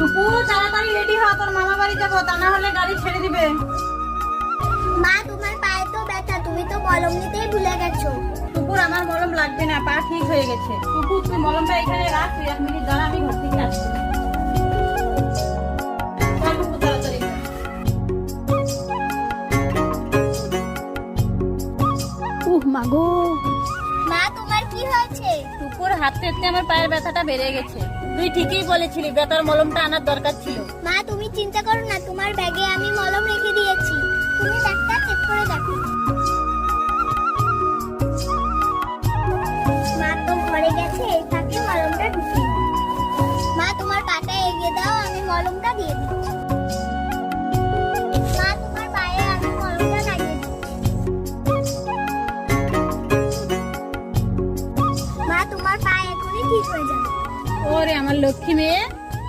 টুকু তাড়াতাড়ি রেডি হ, তোর মামা বাড়ি যাবো, তা না হলে গাড়ি ছেড়ে দিবে। মা তোমার পায়ে তো ব্যথা, তুমি তো মলম নিতেই ভুলে গেছো। টুকুর আমার মলম লাগবে না, পা ঠিক হয়ে গেছে। টুকু তুই মলমটা এখানে রাখ, তুই 1 মিনিট দাঁড়া, আমি ঘর থেকে আসছি। চল টুকু, তাড়াতাড়ি। মাগো, মা তোমার কি হয়েছে? টুকুর হাত পেতে আমার পায়ের ব্যথাটা বেড়ে গেছে। তুই ঠিকই বলেছিলি, ব্যথার মলমটা আনার দরকার ছিল। মা তুমি চিন্তা করো না, তোমার ব্যাগে আমি মলম রেখে দিয়েছি, তুমি ডাক্তার চেক করে দেখো। মা তো ঘরে গেছে, তাকে মলমটা ঢুকিয়ে দাও। মা তোমার পাটা এগিয়ে দাও, আমি মলমটা দিয়ে দিই। মা তোমার পায়ে আমি মলমটা লাগিয়ে দিচ্ছি। মা তোমার পা এখনই ঠিক হয়ে যাবে। ওরে আমার লক্ষ্মী মেয়ে,